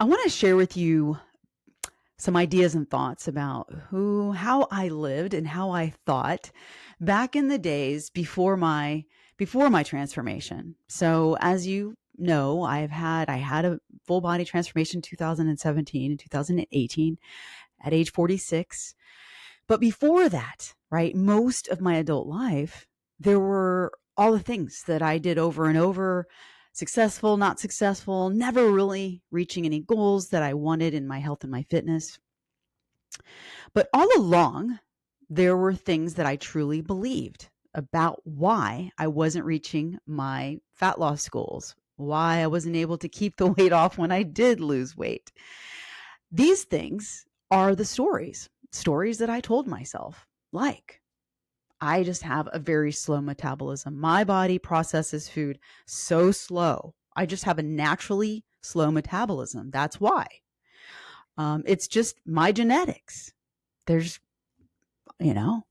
I want to share with you some ideas and thoughts about how I lived and how I thought back in the days before my transformation. So as you know, I had a full body transformation in 2017 and 2018 at age 46. But before that, right, most of my adult life, there were all the things that I did over and over, successful, not successful, never really reaching any goals that I wanted in my health and my fitness. But all along, there were things that I truly believed about why I wasn't reaching my fat loss goals, why I wasn't able to keep the weight off when I did lose weight. These things are the stories that I told myself, like, I just have a very slow metabolism. My body processes food so slow. I just have a naturally slow metabolism. That's why. It's just my genetics. There's, you know,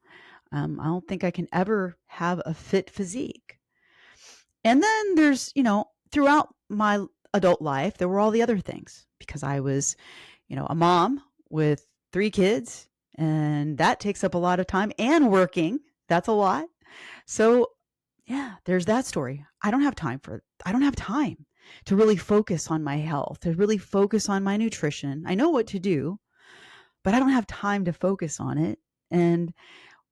I don't think I can ever have a fit physique. And then there's, throughout my adult life, there were all the other things because I was, a mom with 3 kids, and that takes up a lot of time and working. That's a lot. So, yeah, there's that story. I don't have time to really focus on my health, to really focus on my nutrition. I know what to do, but I don't have time to focus on it. And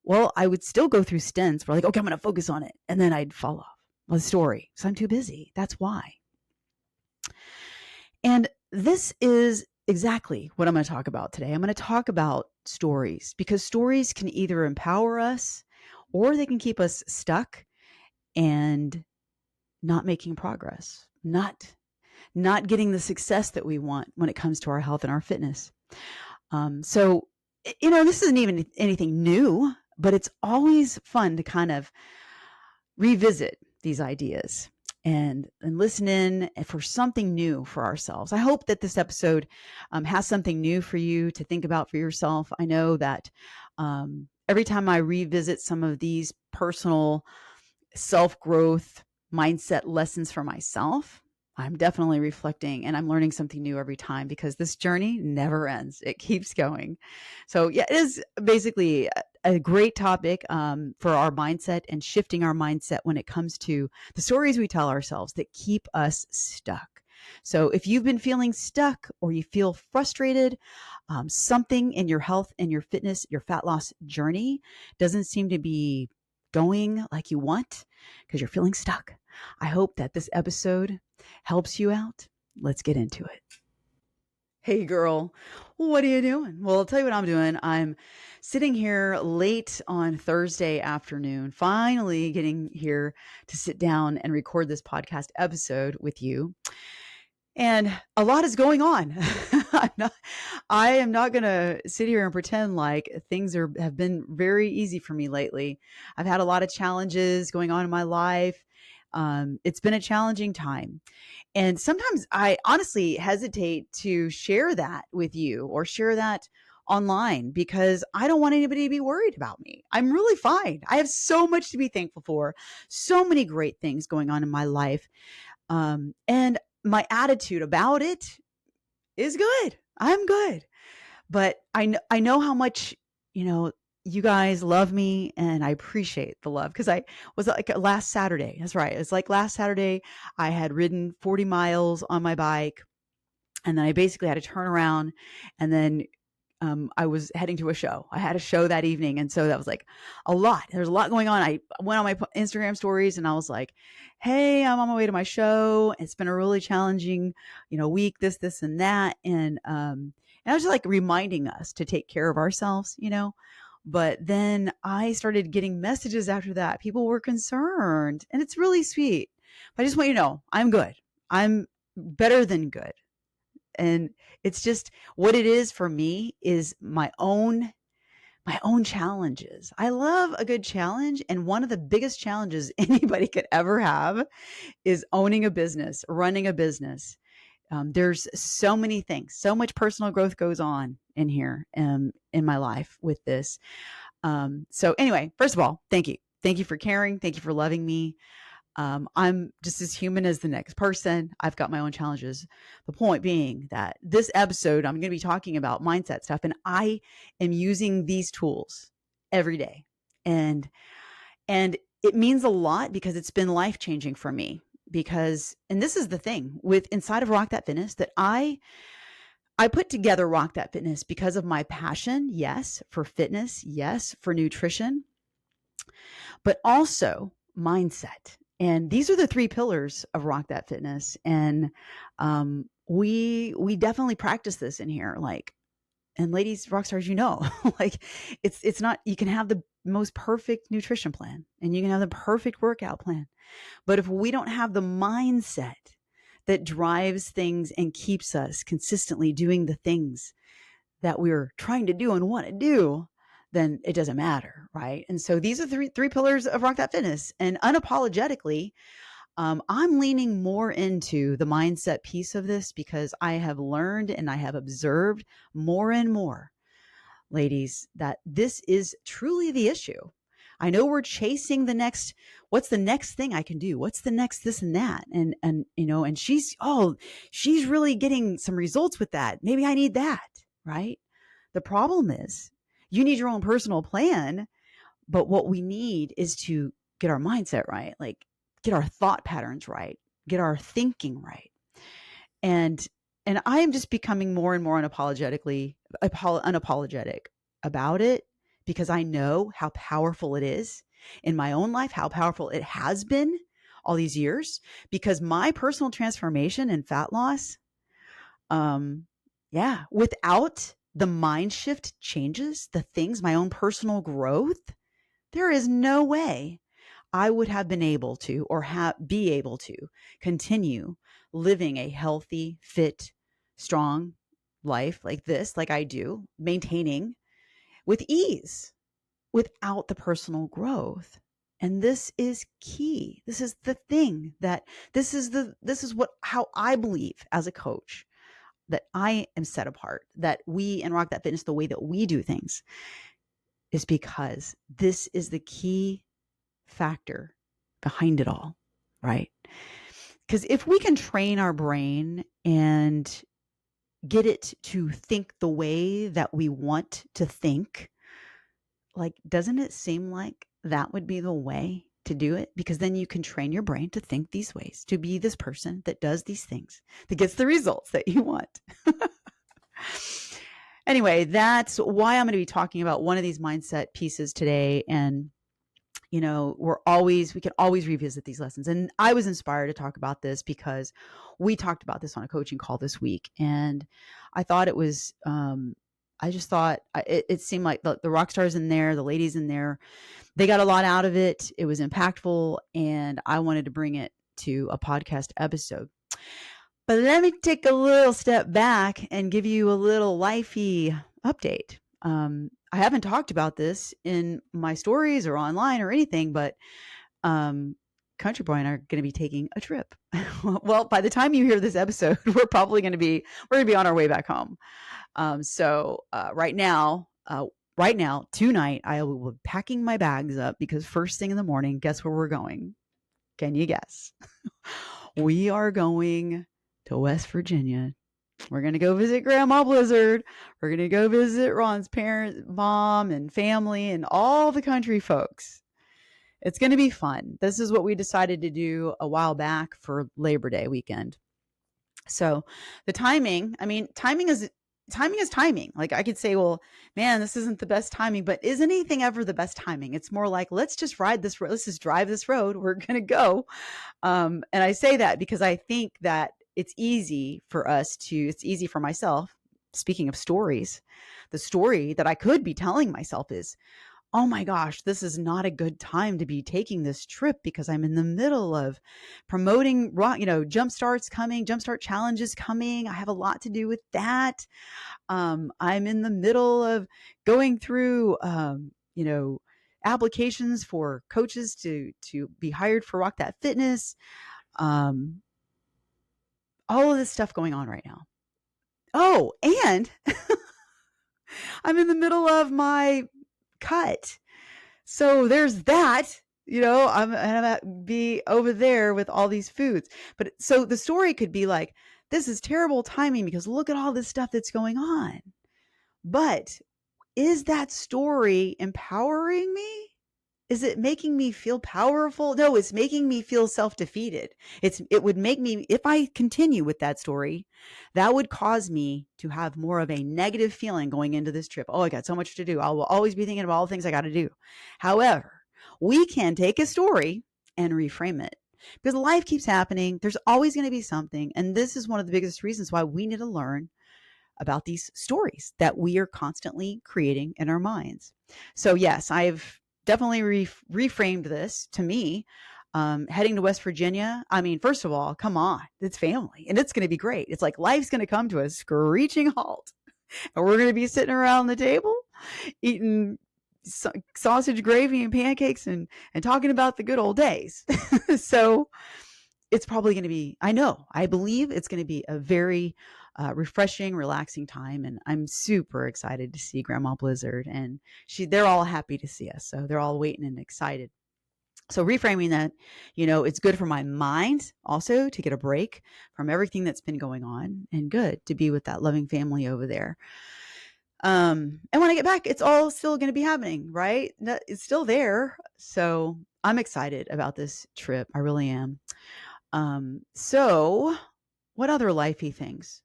well, I would still go through stints where, like, okay, I'm going to focus on it. And then I'd fall off the story. So I'm too busy. That's why. And this is exactly what I'm going to talk about today. I'm going to talk about stories because stories can either empower us or they can keep us stuck and not making progress, not getting the success that we want when it comes to our health and our fitness. So, this isn't even anything new, but it's always fun to kind of revisit these ideas and listen in for something new for ourselves. I hope that this episode has something new for you to think about for yourself. I know that every time I revisit some of these personal self-growth mindset lessons for myself, I'm definitely reflecting and I'm learning something new every time because this journey never ends. It keeps going. So yeah, it is basically a great topic for our mindset and shifting our mindset when it comes to the stories we tell ourselves that keep us stuck. So if you've been feeling stuck or you feel frustrated, something in your health and your fitness, your fat loss journey doesn't seem to be going like you want because you're feeling stuck, I hope that this episode helps you out. Let's get into it. Hey girl, what are you doing? Well, I'll tell you what I'm doing. I'm sitting here late on Thursday afternoon, finally getting here to sit down and record this podcast episode with you. And a lot is going on. I am not going to sit here and pretend like things have been very easy for me lately. I've had a lot of challenges going on in my life. It's been a challenging time. And sometimes I honestly hesitate to share that with you or share that online because I don't want anybody to be worried about me. I'm really fine. I have so much to be thankful for, so many great things going on in my life. And my attitude about it is good. I'm good. But I know how much, you guys love me and I appreciate the love because I was like last Saturday. That's right. It's like last Saturday I had ridden 40 miles on my bike and then I basically had to turn around and then I was heading to a show. I had a show that evening. And so that was like a lot. There's a lot going on. I went on my Instagram stories and I was like, hey, I'm on my way to my show. It's been a really challenging, week, this, and that. And I was just like reminding us to take care of ourselves, But then I started getting messages after that. People were concerned and it's really sweet. But I just want you to know, I'm good. I'm better than good. And it's just what it is for me is my own challenges. I love a good challenge. And one of the biggest challenges anybody could ever have is owning a business, running a business. There's so many things, so much personal growth goes on in here in my life with this. So anyway, first of all, thank you. Thank you for caring. Thank you for loving me. I'm just as human as the next person. I've got my own challenges. The point being that this episode, I'm going to be talking about mindset stuff, and I am using these tools every day. And it means a lot because it's been life-changing for me. Because, and this is the thing with inside of Rock That Fitness, that I put together Rock That Fitness because of my passion, yes, for fitness, yes, for nutrition, but also mindset. And these are the three pillars of Rock That Fitness. And we definitely practice this in here. Like, and ladies, rock stars, like it's not, you can have the most perfect nutrition plan and you can have the perfect workout plan. But if we don't have the mindset that drives things and keeps us consistently doing the things that we're trying to do and want to do, then it doesn't matter, right? And so these are three pillars of Rock That Fitness. And unapologetically, I'm leaning more into the mindset piece of this because I have learned and I have observed more and more, ladies, that this is truly the issue. I know we're chasing the next, what's the next thing I can do? What's the next this and that? And she's really getting some results with that. Maybe I need that, right? The problem is you need your own personal plan, but what we need is to get our mindset right, like get our thought patterns right, get our thinking right. And I am just becoming more and more unapologetic about it because I know how powerful it is in my own life, how powerful it has been all these years, because my personal transformation and fat loss, without the mind shift changes, the things, my own personal growth, there is no way I would have been able to or be able to continue living a healthy, fit, strong life like this, like I do, maintaining with ease without the personal growth. And this is key. This is the thing how I believe as a coach that I am set apart, that we in Rock That Fitness, the way that we do things is because this is the key factor behind it all, right? Because if we can train our brain and get it to think the way that we want to think, like, doesn't it seem like that would be the way to do it? Because then you can train your brain to think these ways, to be this person that does these things, that gets the results that you want. Anyway, that's why I'm going to be talking about one of these mindset pieces today. And we can always revisit these lessons. And I was inspired to talk about this because we talked about this on a coaching call this week. And I thought it was, I just thought it seemed like the rock stars in there, the ladies in there, they got a lot out of it. It was impactful. And I wanted to bring it to a podcast episode. But let me take a little step back and give you a little lifey update. I haven't talked about this in my stories or online or anything, but Country Boy and I are going to be taking a trip. Well, by the time you hear this episode, we're going to be on our way back home. So right now, tonight, I will be packing my bags up because first thing in the morning, guess where we're going? Can you guess? We are going to West Virginia. We're going to go visit Grandma Blizzard. We're going to go visit Ron's parents, mom, and family, and all the country folks. It's going to be fun. This is what we decided to do a while back for Labor Day weekend. So the timing is timing. Like I could say, well, man, this isn't the best timing, but is anything ever the best timing? It's more like, let's just ride this road. Let's just drive this road. We're going to go. And I say that because I think that it's easy for myself. Speaking of stories, the story that I could be telling myself is, oh my gosh, this is not a good time to be taking this trip because I'm in the middle of promoting, jumpstart challenges coming. I have a lot to do with that. I'm in the middle of going through, applications for coaches to be hired for Rock That Fitness. All of this stuff going on right now. Oh, and I'm in the middle of my cut. So there's that. I'm gonna be over there with all these foods. But so the story could be like, this is terrible timing because look at all this stuff that's going on. But is that story empowering me? Is it making me feel powerful? No, it's making me feel self-defeated. It would make me, if I continue with that story, that would cause me to have more of a negative feeling going into this trip. Oh, I got so much to do. I will always be thinking about all the things I got to do. However, we can take a story and reframe it because life keeps happening. There's always going to be something. And this is one of the biggest reasons why we need to learn about these stories that we are constantly creating in our minds. So, yes, I've definitely reframed this to me. Heading to West Virginia. I mean, first of all, come on, it's family and it's going to be great. It's like life's going to come to a screeching halt and we're going to be sitting around the table eating sausage gravy and pancakes and talking about the good old days. So it's probably going to be, I believe it's going to be a very refreshing, relaxing time. And I'm super excited to see Grandma Blizzard, and they're all happy to see us. So they're all waiting and excited. So reframing that, it's good for my mind also to get a break from everything that's been going on, and good to be with that loving family over there. And when I get back, it's all still going to be happening, right? It's still there. So I'm excited about this trip. I really am. So what other lifey things?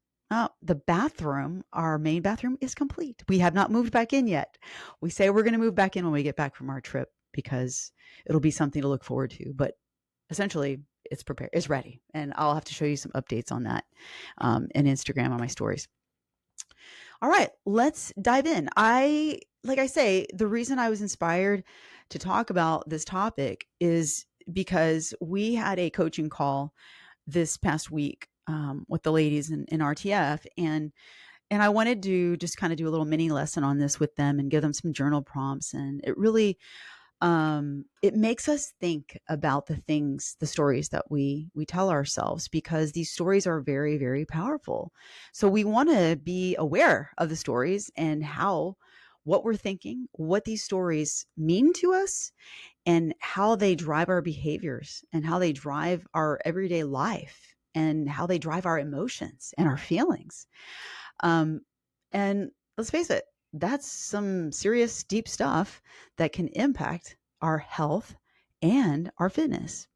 The bathroom, our main bathroom, is complete. We have not moved back in yet. We say we're going to move back in when we get back from our trip because it'll be something to look forward to. But essentially, it's prepared, it's ready, and I'll have to show you some updates on that in Instagram on my stories. All right, let's dive in. Like I say, the reason I was inspired to talk about this topic is because we had a coaching call this past week with the ladies in RTF, and I wanted to just kind of do a little mini lesson on this with them and give them some journal prompts. And it really it makes us think about the stories that we tell ourselves, because these stories are very, very powerful. So we want to be aware of the stories and what we're thinking, what these stories mean to us, and how they drive our behaviors and how they drive our everyday life and how they drive our emotions and our feelings. And let's face it, that's some serious deep stuff that can impact our health and our fitness.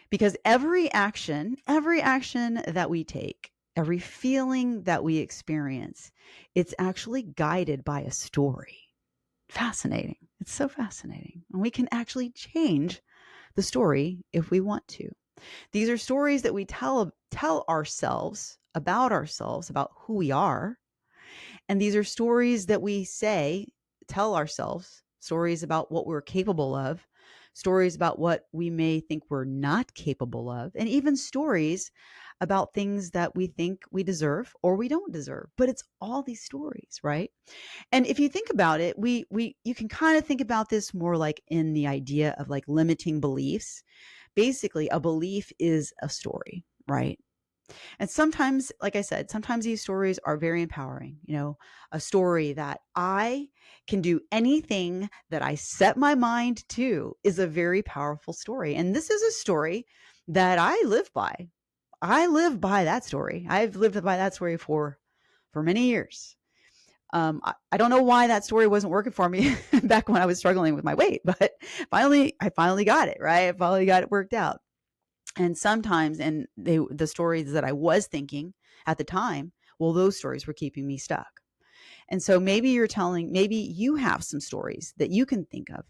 Because every action that we take, every feeling that we experience, it's actually guided by a story. Fascinating. It's so fascinating. And we can actually change the story if we want to. These are stories that we tell ourselves, about who we are. And these are stories that we tell ourselves, stories about what we're capable of, stories about what we may think we're not capable of, and even stories about things that we think we deserve or we don't deserve. But it's all these stories, right? And if you think about it, you can kind of think about this more like in the idea of like limiting beliefs. Basically, a belief is a story, right? And sometimes, like I said, sometimes these stories are very empowering. A story that I can do anything that I set my mind to is a very powerful story. And this is a story that I live by. I live by that story. I've lived by that story for many years. I don't know why that story wasn't working for me back when I was struggling with my weight, but I finally got it, right? I finally got it worked out. And sometimes, the stories that I was thinking at the time, well, those stories were keeping me stuck. And so maybe you have some stories that you can think of.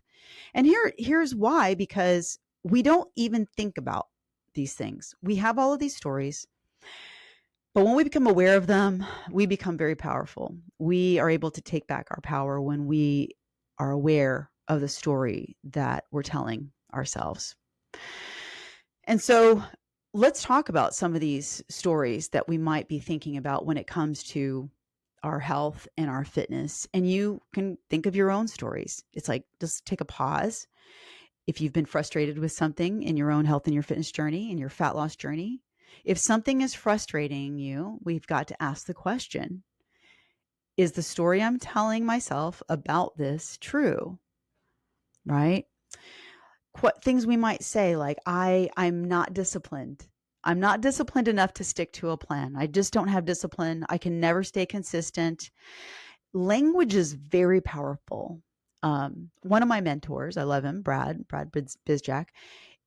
And here's why, because we don't even think about these things. We have all of these stories, but when we become aware of them, we become very powerful. We are able to take back our power when we are aware of the story that we're telling ourselves. And so let's talk about some of these stories that we might be thinking about when it comes to our health and our fitness. And you can think of your own stories. It's like, just take a pause. If you've been frustrated with something in your own health and your fitness journey and your fat loss journey, if something is frustrating you, we've got to ask the question, is the story I'm telling myself about this true? Right? things we might say like, I'm not disciplined. I'm not disciplined enough to stick to a plan. I just don't have discipline. I can never stay consistent. Language is very powerful. One of my mentors, I love him, Brad Bizjack.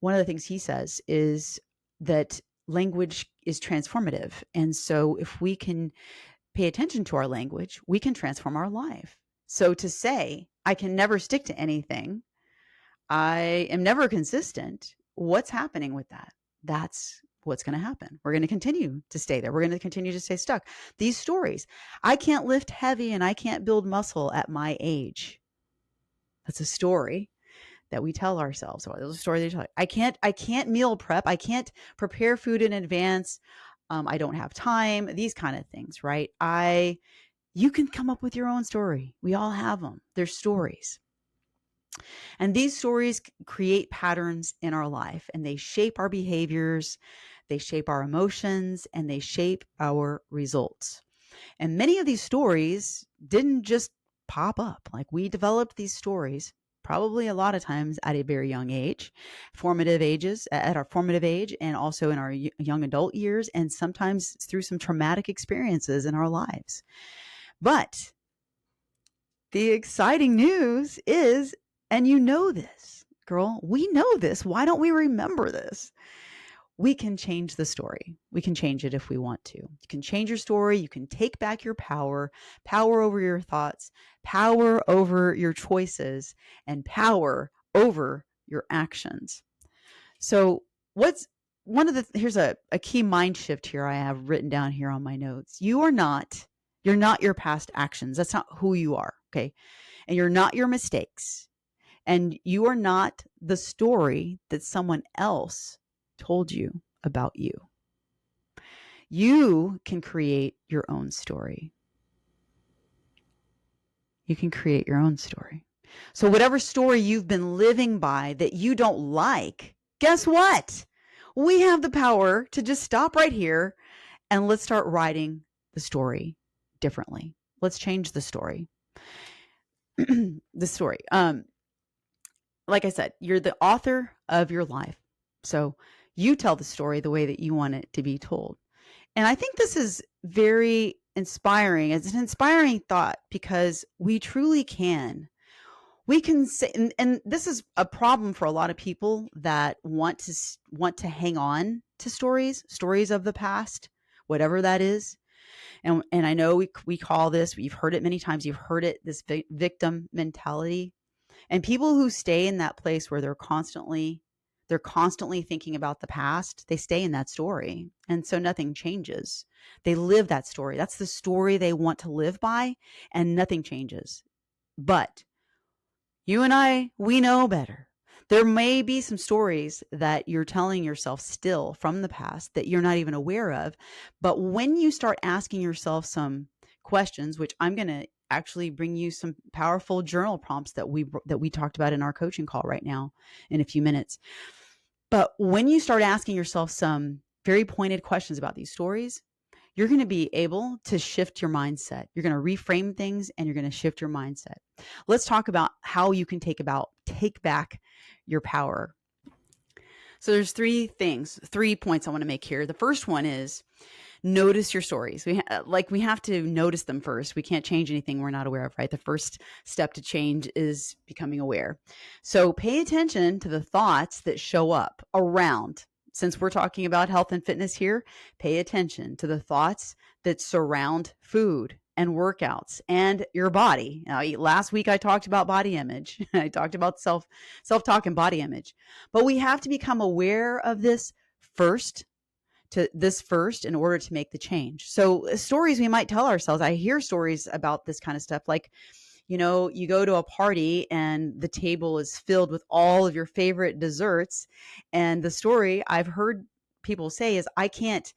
One of the things he says is that language is transformative. And so if we can pay attention to our language, we can transform our life. So to say, I can never stick to anything, I am never consistent, what's happening with that? That's what's going to happen. We're going to continue to stay there. We're going to continue to stay stuck. These stories, I can't lift heavy and I can't build muscle at my age. That's a story that we tell ourselves. Or there's a story they tell. I can't meal prep. I can't prepare food in advance. I don't have time. These kind of things, right? You can come up with your own story. We all have them. They're stories. And these stories create patterns in our life, and they shape our behaviors, they shape our emotions, and they shape our results. And many of these stories didn't just pop up. Like, we developed these stories probably a lot of times at a very young age, at our formative age, and also in our young adult years, and sometimes through some traumatic experiences in our lives. But the exciting news is, and you know this, girl, we know this. Why don't we remember this? We can change the story. We can change it if we want to. You can change your story. You can take back your power over your thoughts, power over your choices, and power over your actions. So here's a key mind shift here I have written down here on my notes. You're not your past actions. That's not who you are. Okay. And you're not your mistakes. And you are not the story that someone else told you about you. You can create your own story. You can create your own story. So whatever story you've been living by that you don't like, guess what? We have the power to just stop right here and let's start writing the story differently. Let's change the story. The story. Like I said, you're the author of your life. So you tell the story the way that you want it to be told. And I think this is very inspiring. It's an inspiring thought because we truly can. We can say, and this is a problem for a lot of people that want to hang on to stories of the past, whatever that is. And I know we call this, you've heard it many times, you've heard it, this victim mentality. And people who stay in that place where they're constantly thinking about the past, they stay in that story. And so nothing changes. They live that story. That's the story they want to live by, and nothing changes. But you and I, we know better. There may be some stories that you're telling yourself still from the past that you're not even aware of. But when you start asking yourself some questions, which I'm going to actually bring you some powerful journal prompts that we talked about in our coaching call right now in a few minutes. But when you start asking yourself some very pointed questions about these stories, you're going to be able to shift your mindset. You're going to reframe things and you're going to shift your mindset. Let's talk about how you can take back your power. So there's three points I want to make here. The first one is notice your stories. We have to notice them first. We can't change anything we're not aware of, right? The first step to change is becoming aware. So pay attention to the thoughts that show up around. Since we're talking about health and fitness here, pay attention to the thoughts that surround food and workouts and your body. Now, last week I talked about body image. I talked about self-talk and body image. But we have to become aware of this first in order to make the change. So stories we might tell ourselves. I hear stories about this kind of stuff, like, you go to a party and the table is filled with all of your favorite desserts. And the story I've heard people say is, I can't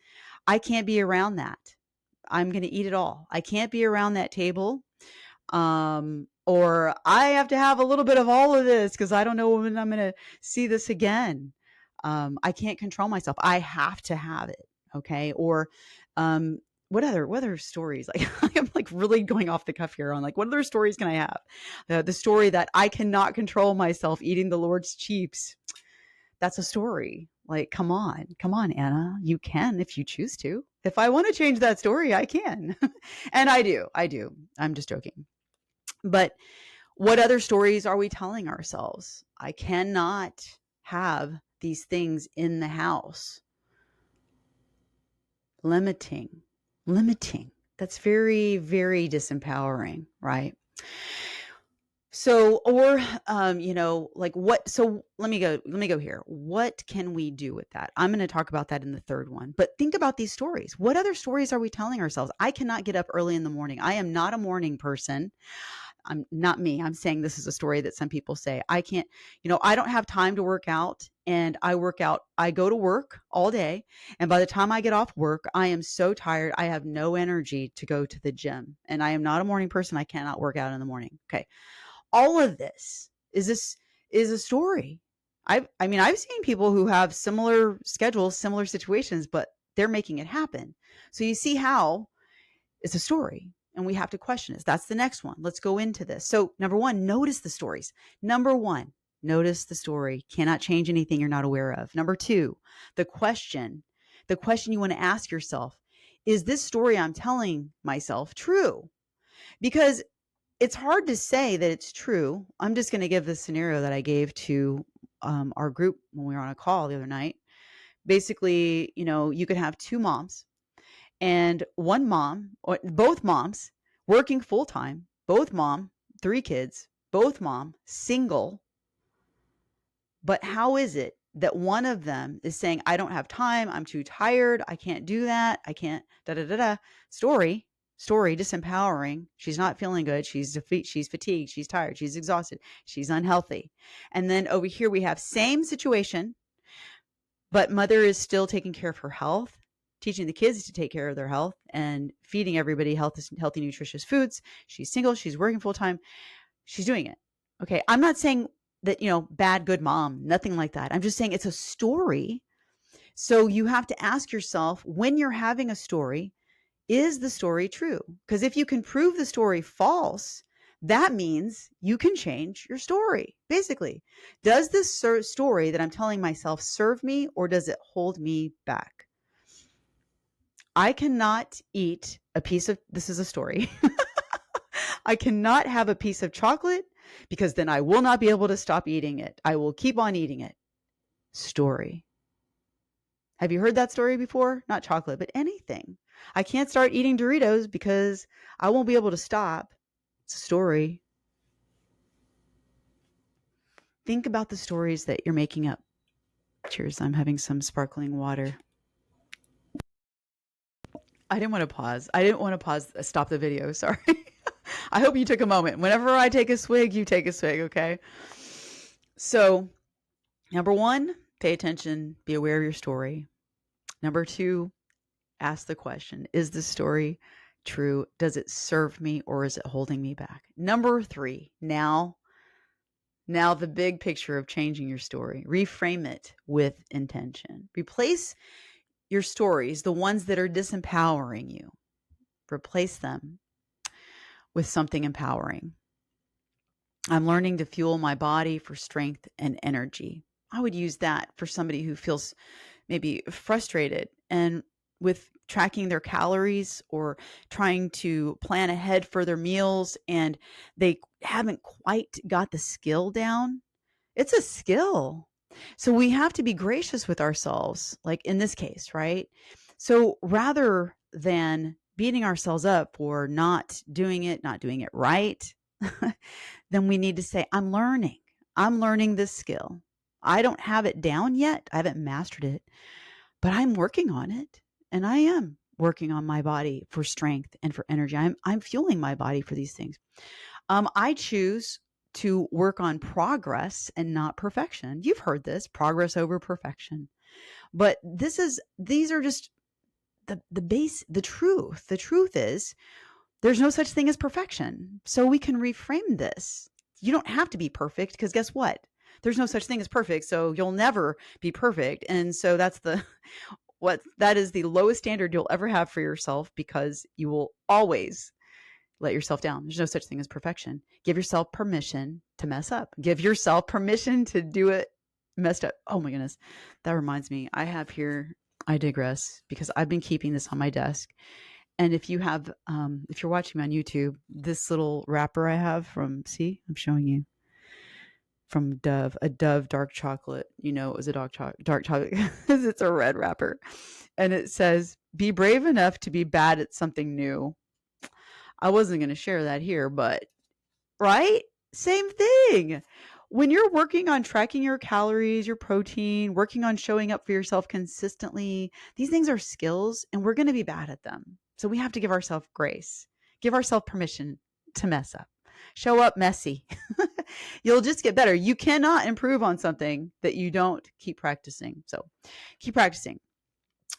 be around that. I'm going to eat it all. I can't be around that table. Or I have to have a little bit of all of this because I don't know when I'm going to see this again. I can't control myself. I have to have it. Okay. Or, what other stories? Like I'm like really going off the cuff here on like, what other stories can I have? The story that I cannot control myself eating the Lord's cheeks. That's a story. Like, come on, Anna. You can if you choose to. If I want to change that story, I can. And I do. I'm just joking. But what other stories are we telling ourselves? I cannot have these things in the house. Limiting. That's very, very disempowering, right? So, or, like what, so let me go here. What can we do with that? I'm going to talk about that in the third one, but think about these stories. What other stories are we telling ourselves? I cannot get up early in the morning. I am not a morning person. I'm not me. I'm saying this is a story that some people say. I can't, I don't have time to work out, and I work out. I go to work all day. And by the time I get off work, I am so tired. I have no energy to go to the gym, and I am not a morning person. I cannot work out in the morning. Okay. All of this is a story. I've seen people who have similar schedules, similar situations, but they're making it happen. So you see how it's a story, and we have to question this. That's the next one. Let's go into this. So number one, notice the stories. Number one, notice the story. Cannot change anything you're not aware of. Number two, the question you want to ask yourself, is this story I'm telling myself true? Because it's hard to say that it's true. I'm just going to give the scenario that I gave to our group when we were on a call the other night. Basically, you could have two moms, and one mom or both moms working full time, both mom, 3 kids, both mom, single. But how is it that one of them is saying, I don't have time, I'm too tired, I can't do that, I can't story, disempowering. She's not feeling good, she's fatigued, she's tired, she's exhausted, she's unhealthy. And then over here we have same situation, but mother is still taking care of her health, teaching the kids to take care of their health, and feeding everybody healthy, nutritious foods. She's single, she's working full time, she's doing it. Okay, I'm not saying that, bad, good mom, nothing like that. I'm just saying it's a story. So you have to ask yourself, when you're having a story, is the story true? Because if you can prove the story false, that means you can change your story. Basically, does this story that I'm telling myself serve me, or does it hold me back? I cannot eat this is a story. I cannot have a piece of chocolate because then I will not be able to stop eating it. I will keep on eating it. Story. Have you heard that story before? Not chocolate, but anything. I can't start eating Doritos because I won't be able to stop. It's a story. Think about the stories that you're making up. Cheers. I'm having some sparkling water. I didn't want to pause, stop the video. Sorry. I hope you took a moment. Whenever I take a swig, you take a swig, okay? So, number one, pay attention, be aware of your story. Number two, ask the question, is this story true? Does it serve me, or is it holding me back? Number three, now the big picture of changing your story. Reframe it with intention. Replace your stories, the ones that are disempowering you. Replace them with something empowering. I'm learning to fuel my body for strength and energy. I would use that for somebody who feels maybe frustrated and with tracking their calories or trying to plan ahead for their meals, and they haven't quite got the skill down. It's a skill. So we have to be gracious with ourselves, like in this case, right? So rather than beating ourselves up for not doing it right, then we need to say, I'm learning this skill. I don't have it down yet. I haven't mastered it, but I'm working on it. And I am working on my body for strength and for energy. I'm fueling my body for these things. I choose to work on progress and not perfection. You've heard this, progress over perfection. But these are just the truth. The truth is there's no such thing as perfection. So we can reframe this. You don't have to be perfect, because guess what? There's no such thing as perfect. So you'll never be perfect. And so that's That is the lowest standard you'll ever have for yourself, because you will always let yourself down. There's no such thing as perfection. Give yourself permission to mess up. Give yourself permission to do it messed up. Oh my goodness. That reminds me. I digress, because I've been keeping this on my desk. And if you're watching me on YouTube, this little wrapper I have I'm showing you, from a Dove dark chocolate. It was a dark chocolate because it's a red wrapper. And it says, be brave enough to be bad at something new. I wasn't going to share that here, but right? Same thing. When you're working on tracking your calories, your protein, working on showing up for yourself consistently, these things are skills, and we're going to be bad at them. So we have to give ourselves grace, give ourselves permission to mess up, show up messy. You'll just get better. You cannot improve on something that you don't keep practicing. So keep practicing.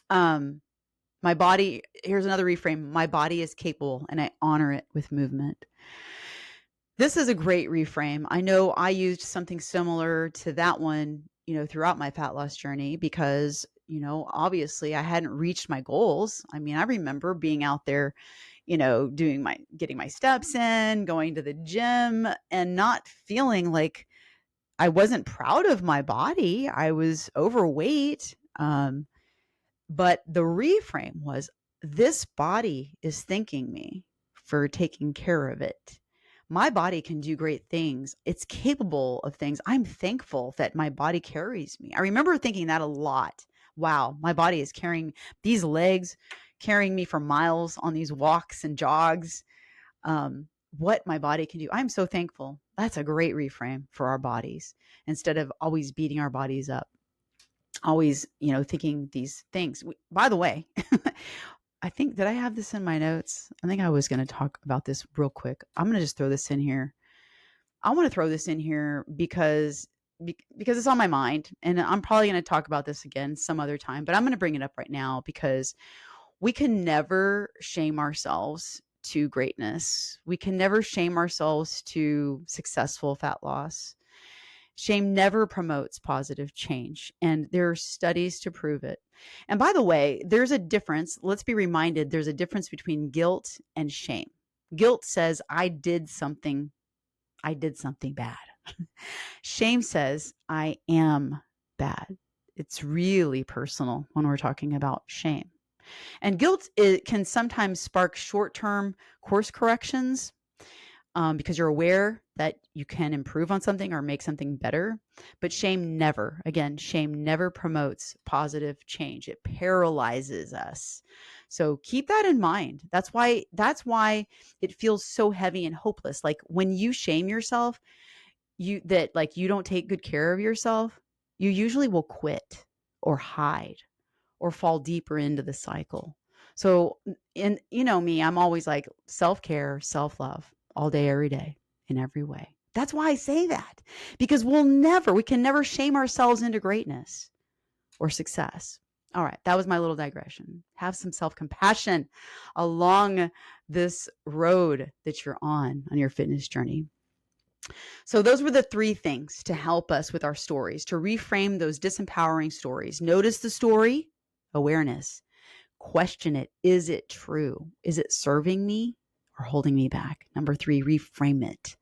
My body, here's another reframe. My body is capable, and I honor it with movement. This is a great reframe. I know I used something similar to that one, throughout my fat loss journey, because, obviously I hadn't reached my goals. I mean, I remember being out there, getting my steps in, going to the gym, and not feeling like I wasn't proud of my body. I was overweight. But the reframe was, this body is thanking me for taking care of it. My body can do great things. It's capable of things. I'm thankful that my body carries me. I remember thinking that a lot. Wow, my body is carrying these legs, carrying me for miles on these walks and jogs. What my body can do. I'm so thankful. That's a great reframe for our bodies, instead of always beating our bodies up. Always, thinking these things. By the way, did I have this in my notes? I think I was going to talk about this real quick. I'm going to just throw this in here. I want to throw this in here because it's on my mind, and I'm probably going to talk about this again some other time, but I'm going to bring it up right now, because we can never shame ourselves to greatness. We can never shame ourselves to successful fat loss. Shame never promotes positive change, and there are studies to prove it. And by the way, there's a difference. Let's be reminded, there's a difference between guilt and shame. Guilt says, I did something bad. Shame says, I am bad. It's really personal when we're talking about shame. And guilt, it can sometimes spark short-term course corrections, because you're aware that you can improve on something or make something better. But shame never promotes positive change. It paralyzes us. So keep that in mind. That's why it feels so heavy and hopeless. Like when you shame yourself, you don't take good care of yourself, you usually will quit or hide or fall deeper into the cycle. So, and me, I'm always like, self-care, self-love, all day, every day, in every way. That's why I say that, because we can never shame ourselves into greatness or success. All right. That was my little digression. Have some self-compassion along this road that you're on your fitness journey. So those were the 3 things to help us with our stories, to reframe those disempowering stories. Notice the story, awareness. Question it. Is it true? Is it serving me or holding me back? Number 3, reframe it.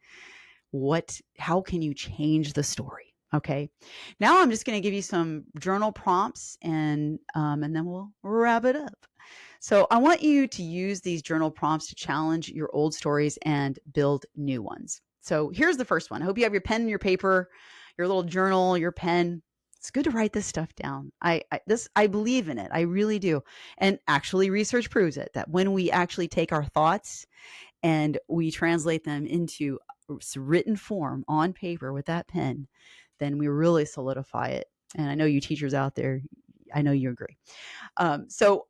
How can you change the story? Okay. Now I'm just going to give you some journal prompts, and then we'll wrap it up. So I want you to use these journal prompts to challenge your old stories and build new ones. So here's the first one. I hope you have your pen and your paper, your little journal, your pen. It's good to write this stuff down. I believe in it. I really do. And actually, research proves it, that when we actually take our thoughts and we translate them into written form on paper with that pen, then we really solidify it. And I know you teachers out there, I know you agree. So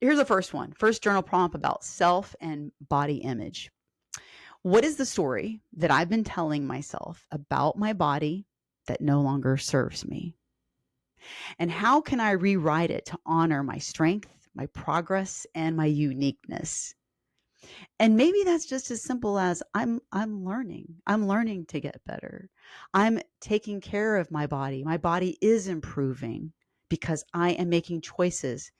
here's the first one. First journal prompt about self and body image. What is the story that I've been telling myself about my body that no longer serves me? And how can I rewrite it to honor my strength, my progress, and my uniqueness? And maybe that's just as simple as I'm learning. I'm learning to get better. I'm taking care of my body. My body is improving because I am making choices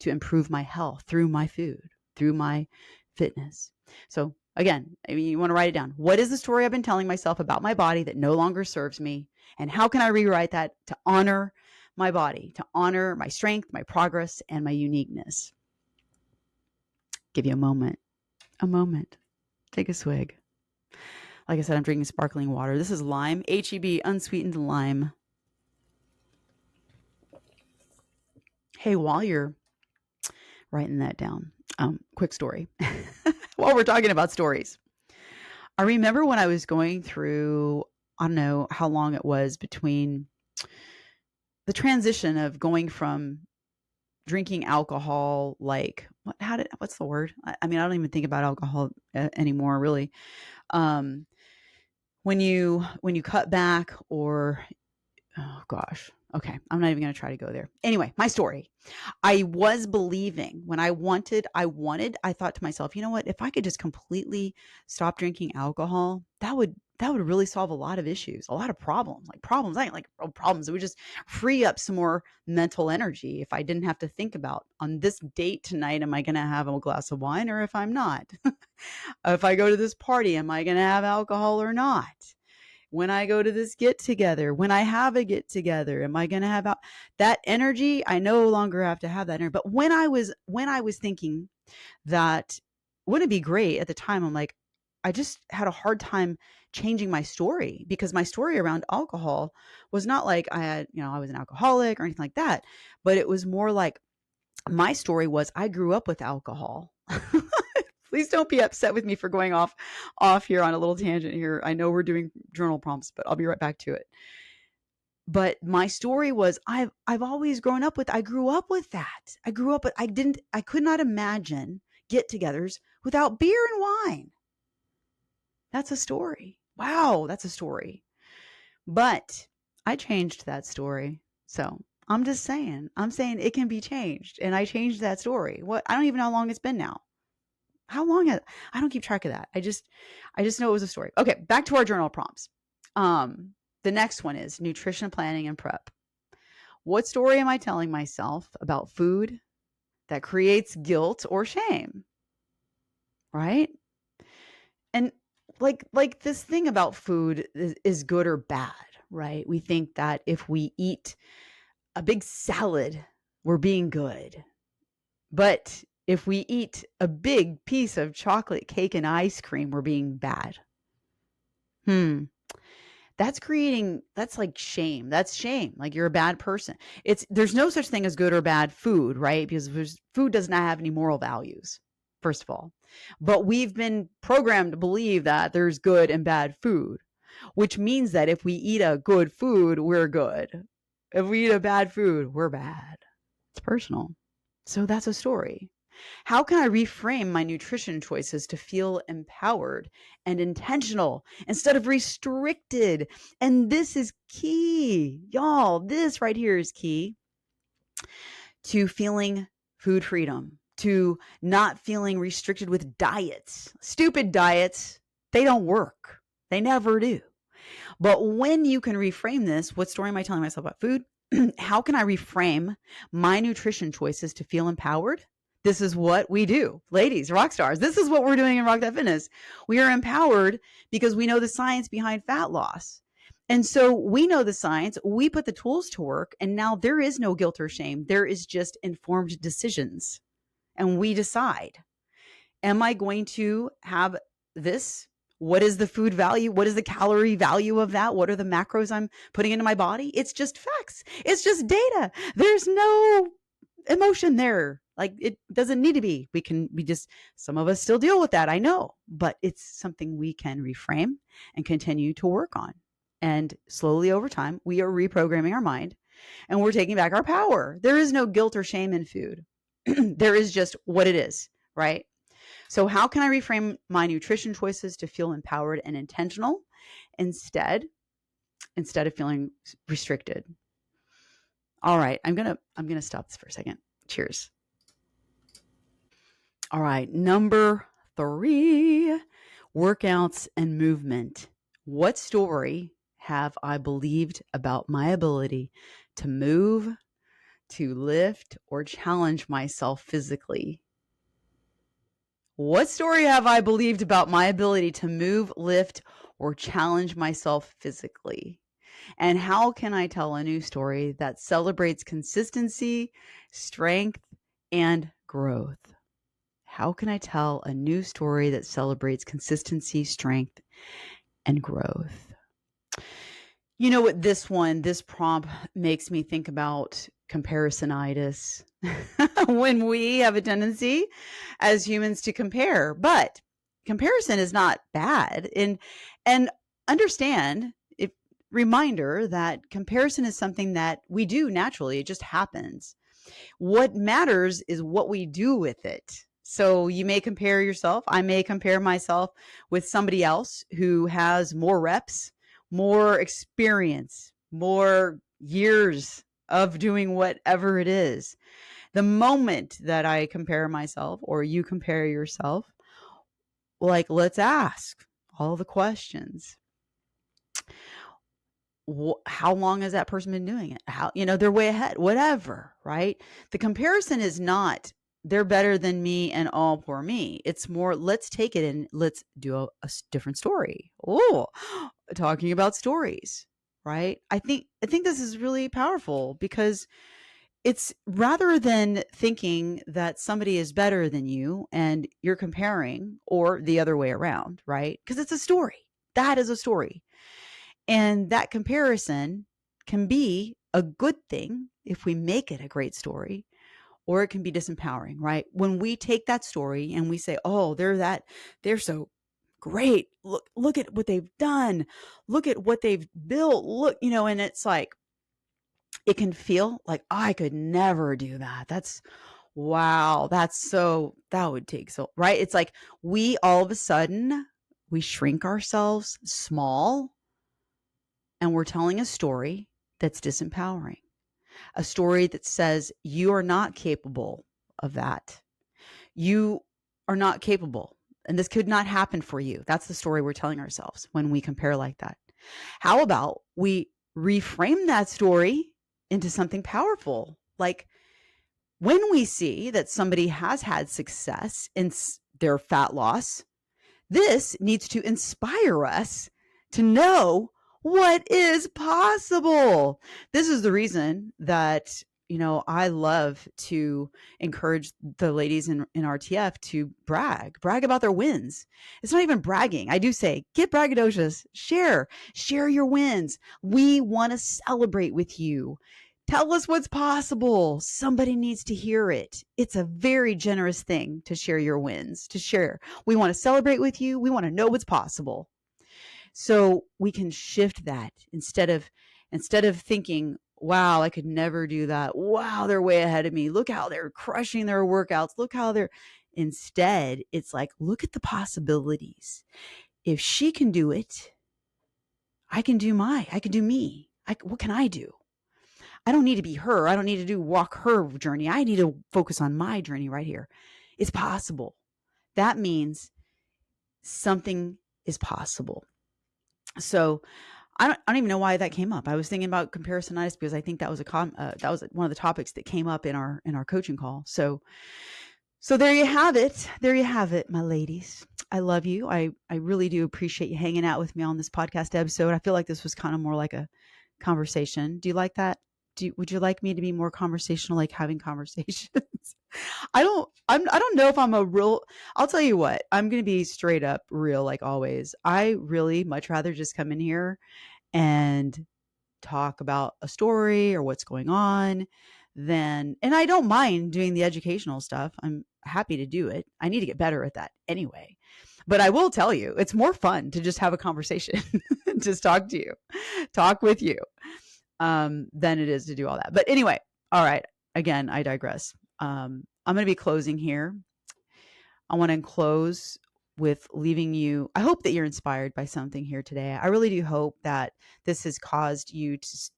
to improve my health through my food, through my fitness. So again, I mean, you want to write it down. What is the story I've been telling myself about my body that no longer serves me? And how can I rewrite that to honor my body, to honor my strength, my progress, and my uniqueness? Give you a moment. A moment. Take a swig. Like I said, I'm drinking sparkling water. This is lime, HEB, unsweetened lime. Hey, while you're writing that down, quick story. While we're talking about stories, I remember when I was going through, I don't know how long it was between the transition of going from drinking alcohol, like what's the word? I mean, I don't even think about alcohol anymore, really. When you cut back, or oh gosh, okay, I'm not even going to try to go there. Anyway, my story. I was believing when I thought to myself, you know what? If I could just completely stop drinking alcohol, that would really solve a lot of issues, a lot of problems. Like problems, I ain't like real problems. It would just free up some more mental energy if I didn't have to think about on this date tonight, am I going to have a glass of wine or if I'm not? If I go to this party, am I going to have alcohol or not? When I go to this get together, when I have a get together, am I going to have that energy? I no longer have to have that energy. But when I was thinking that, wouldn't it be great at the time? I'm like, I just had a hard time changing my story, because my story around alcohol was not like I was an alcoholic or anything like that. But it was more like, my story was, I grew up with alcohol. Please don't be upset with me for going off here on a little tangent here. I know we're doing journal prompts, but I'll be right back to it. But my story was, I've always grown up with, I grew up with that. I could not imagine get-togethers without beer and wine. That's a story. Wow, that's a story. But I changed that story. So I'm just saying, it can be changed. And I changed that story. I don't even know how long it's been now. How long? I don't keep track of that. I just know it was a story. Okay, back to our journal prompts. The next one is nutrition planning and prep. What story am I telling myself about food that creates guilt or shame? Right? And like this thing about food is good or bad, right? We think that if we eat a big salad, we're being good. But if we eat a big piece of chocolate cake and ice cream, we're being bad. That's like shame. That's shame. Like you're a bad person. There's no such thing as good or bad food, right? Because food does not have any moral values, first of all. But we've been programmed to believe that there's good and bad food, which means that if we eat a good food, we're good. If we eat a bad food, we're bad. It's personal. So that's a story. How can I reframe my nutrition choices to feel empowered and intentional instead of restricted? And this is key, y'all. This right here is key to feeling food freedom, to not feeling restricted with diets. Stupid diets, they don't work. They never do. But when you can reframe this, what story am I telling myself about food? How can I reframe my nutrition choices to feel empowered? This is what we do. Ladies, rock stars, this is what we're doing in Rock That Fitness. We are empowered because we know the science behind fat loss. And so we know the science, we put the tools to work, and now there is no guilt or shame. There is just informed decisions. And we decide, am I going to have this? What is the food value? What is the calorie value of that? What are the macros I'm putting into my body? It's just facts. It's just data. There's no emotion there. Like it doesn't need to be. Some of us still deal with that. I know, but it's something we can reframe and continue to work on. And slowly over time, we are reprogramming our mind and we're taking back our power. There is no guilt or shame in food. There is just what it is, right? So how can I reframe my nutrition choices to feel empowered and intentional instead of feeling restricted? All right, I'm going to stop this for a second. Cheers. All right, number 3, workouts and movement. What story have I believed about my ability to move, to lift or challenge myself physically? What story have I believed about my ability to move, lift, or challenge myself physically? And how can I tell a new story that celebrates consistency, strength, and growth? How can I tell a new story that celebrates consistency, strength, and growth? You know what, this prompt makes me think about comparisonitis. When we have a tendency as humans to compare, but comparison is not bad. And understand, if reminder that comparison is something that we do naturally, it just happens. What matters is what we do with it. So you may compare yourself. I may compare myself with somebody else who has more reps, more experience, more years of doing whatever it is. The moment that I compare myself or you compare yourself, like, let's ask all the questions. How long has that person been doing it? How, they're way ahead, whatever, right? The comparison is not they're better than me and all poor me. It's more, let's take it and let's do a different story. Oh, talking about stories, right? I think this is really powerful because it's rather than thinking that somebody is better than you and you're comparing, or the other way around, right? Because it's a story. That is a story. And that comparison can be a good thing if we make it a great story, or it can be disempowering, right? When we take that story and we say, "Oh, they're so great. Look at what they've done. Look at what they've built. Look," and it's like it can feel like, I could never do that. That's wow. That would take so, right? It's like we all of a sudden we shrink ourselves small and we're telling a story that's disempowering, a story that says you are not capable of that. You are not capable, and this could not happen for you. That's the story we're telling ourselves when we compare like that. How about we reframe that story into something powerful? Like, when we see that somebody has had success in their fat loss, this needs to inspire us to know what is possible. This is the reason that, I love to encourage the ladies in RTF to brag about their wins. It's not even bragging. I do say, get braggadocious, share your wins. We want to celebrate with you. Tell us what's possible. Somebody needs to hear it. It's a very generous thing to share your wins, to share. We want to celebrate with you. We want to know what's possible. So we can shift that instead of thinking, wow, I could never do that. Wow, they're way ahead of me. Look how they're crushing their workouts. Look how they're instead, it's like, look at the possibilities. If she can do it, I can do me. What can I do? I don't need to be her. I don't need to walk her journey. I need to focus on my journey right here. It's possible. That means something is possible. So I don't even know why that came up. I was thinking about comparisonitis because I think that was that was one of the topics that came up in our coaching call. So there you have it. There you have it, my ladies. I love you. I really do appreciate you hanging out with me on this podcast episode. I feel like this was kind of more like a conversation. Do you like that? Would you like me to be more conversational, like having conversations? I don't know if I'm a real, I'll tell you what, I'm going to be straight up real like always. I really much rather just come in here and talk about a story or what's going on and I don't mind doing the educational stuff. I'm happy to do it. I need to get better at that anyway. But I will tell you, it's more fun to just have a conversation, just talk to you, talk with you, than it is to do all that. But anyway, all right. Again, I digress. I'm going to be closing here. I want to close with leaving you. I hope that you're inspired by something here today. I really do hope that this has caused you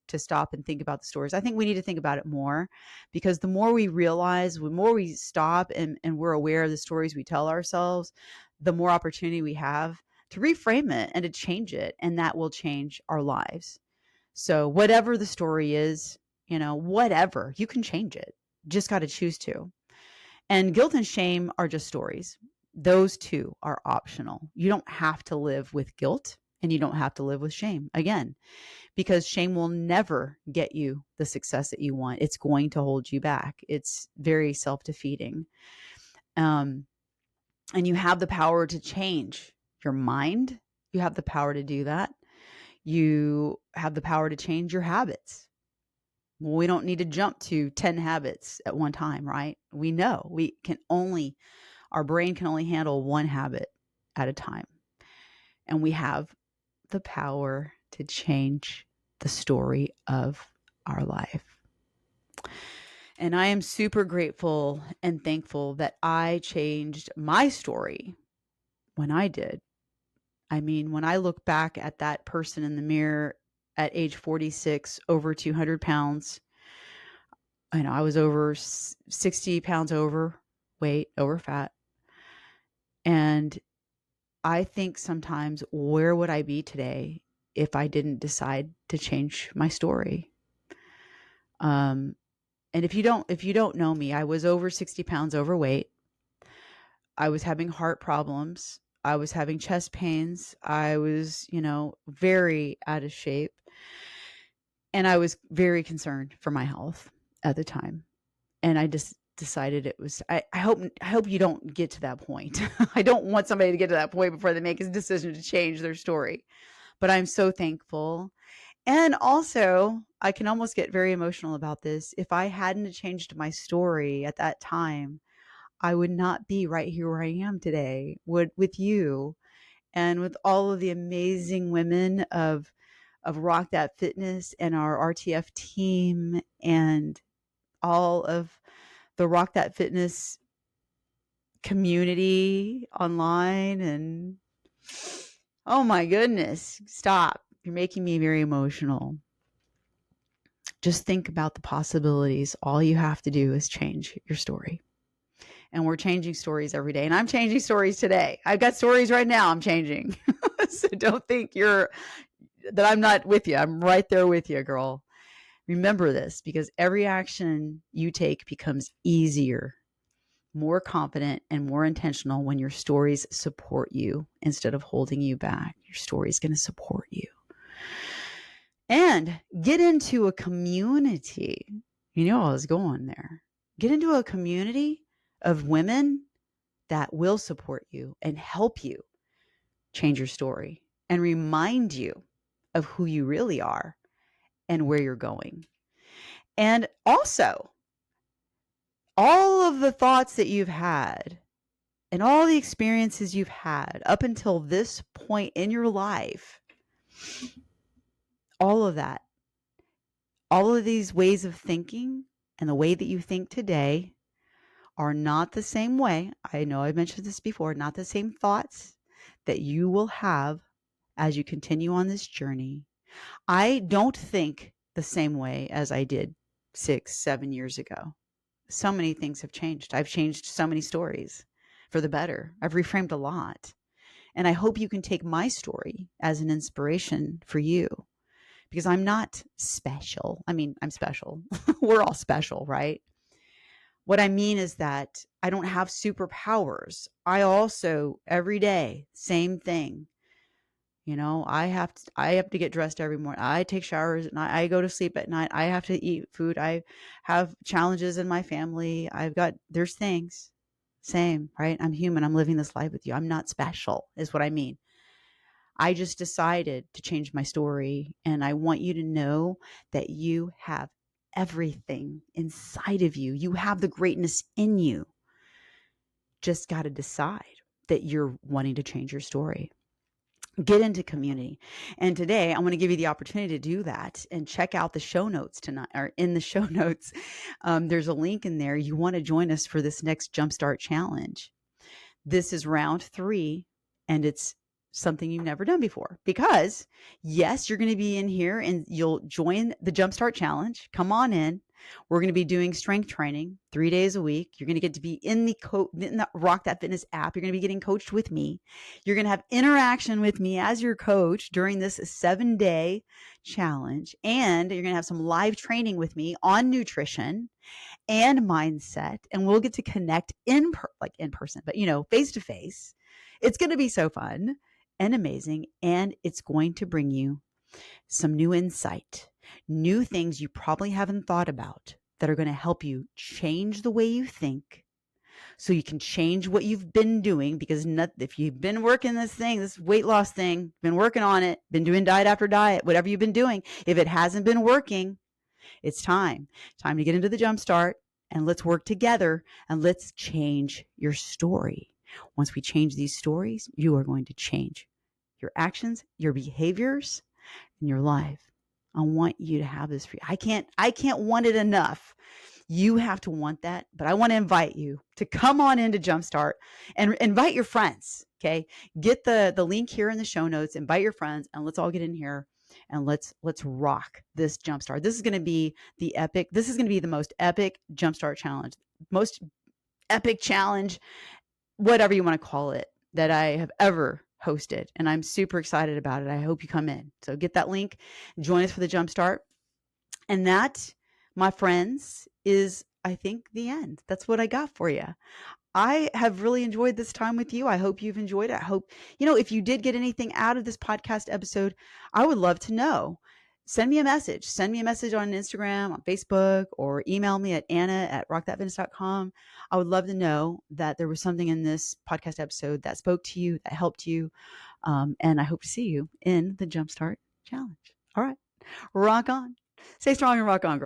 to stop and think about the stories. I think we need to think about it more, because the more we realize, the more we stop and we're aware of the stories we tell ourselves, the more opportunity we have to reframe it and to change it. And that will change our lives. So whatever the story is, whatever. You can change it. Just got to choose to. And guilt and shame are just stories. Those two are optional. You don't have to live with guilt and you don't have to live with shame. Again, because shame will never get you the success that you want. It's going to hold you back. It's very self-defeating. And you have the power to change your mind. You have the power to do that. You have the power to change your habits. Well, we don't need to jump to 10 habits at one time, right? We know our brain can only handle one habit at a time. And we have the power to change the story of our life. And I am super grateful and thankful that I changed my story when I did. I mean, when I look back at that person in the mirror at age 46, over 200 pounds, I was over 60 pounds overweight, over fat. And I think sometimes, where would I be today if I didn't decide to change my story? And if you don't know me, I was over 60 pounds overweight. I was having heart problems. I was having chest pains. I was, very out of shape. And I was very concerned for my health at the time. And I just decided I hope you don't get to that point. I don't want somebody to get to that point before they make a decision to change their story. But I'm so thankful. And also, I can almost get very emotional about this. If I hadn't changed my story at that time, I would not be right here where I am today with you and with all of the amazing women of Rock That Fitness and our RTF team and all of the Rock That Fitness community online. And oh my goodness, stop. You're making me very emotional. Just think about the possibilities. All you have to do is change your story. And we're changing stories every day. And I'm changing stories today. I've got stories right now I'm changing. So don't think that I'm not with you. I'm right there with you, girl. Remember this, because every action you take becomes easier, more confident, and more intentional when your stories support you instead of holding you back. Your story is going to support you. And get into a community. I was going there. Get into a community of women that will support you and help you change your story and remind you of who you really are and where you're going. And also, all of the thoughts that you've had and all the experiences you've had up until this point in your life, all of that, all of these ways of thinking and the way that you think today are not the same way. I know I mentioned this before, not the same thoughts that you will have as you continue on this journey. I don't think the same way as I did 6, 7 years ago. So many things have changed. I've changed so many stories for the better. I've reframed a lot. And I hope you can take my story as an inspiration for you, because I'm not special. I mean, I'm special. We're all special, right? What I mean is that I don't have superpowers. I also, every day, same thing. I have to get dressed every morning. I take showers at night. I go to sleep at night. I have to eat food. I have challenges in my family. There's things. Same, right? I'm human. I'm living this life with you. I'm not special, is what I mean. I just decided to change my story. And I want you to know that you have everything inside of you. You have the greatness in you. Just got to decide that you're wanting to change your story. Get into community. And today I'm going to give you the opportunity to do that and check out the show notes tonight, or in the show notes. There's a link in there. You want to join us for this next Jumpstart Challenge. This is round 3, and it's something you've never done before, because yes, you're going to be in here and you'll join the Jumpstart Challenge. Come on in. We're going to be doing strength training 3 days a week. You're going to get to be in the Rock That Fitness app. You're going to be getting coached with me. You're going to have interaction with me as your coach during this 7-day challenge. And you're going to have some live training with me on nutrition and mindset. And we'll get to connect in person, but face to face. It's going to be so fun and amazing. And it's going to bring you some new insight, new things you probably haven't thought about that are going to help you change the way you think so you can change what you've been doing. Because if you've been working this weight loss thing, been working on it, been doing diet after diet, whatever you've been doing, if it hasn't been working, it's time to get into the jump start, and let's work together and let's change your story. Once we change these stories, you are going to change your actions, your behaviors, in your life. I want you to have this for you. I can't want it enough. You have to want that, but I want to invite you to come on into Jumpstart and invite your friends. Okay. Get the link here in the show notes, invite your friends, and let's all get in here and let's rock this Jumpstart. This is going to be the most epic Jumpstart challenge, most epic challenge, whatever you want to call it, that I have ever hosted. And I'm super excited about it. I hope you come in. So get that link, join us for the Jumpstart. And that, my friends, is, I think, the end. That's what I got for you. I have really enjoyed this time with you. I hope you've enjoyed it. I hope, if you did get anything out of this podcast episode, I would love to know. Send me a message. Send me a message on Instagram, on Facebook, or email me at anna@rockthatfitness.com. I would love to know that there was something in this podcast episode that spoke to you, that helped you. And I hope to see you in the Jumpstart Challenge. All right. Rock on. Stay strong and rock on, girl.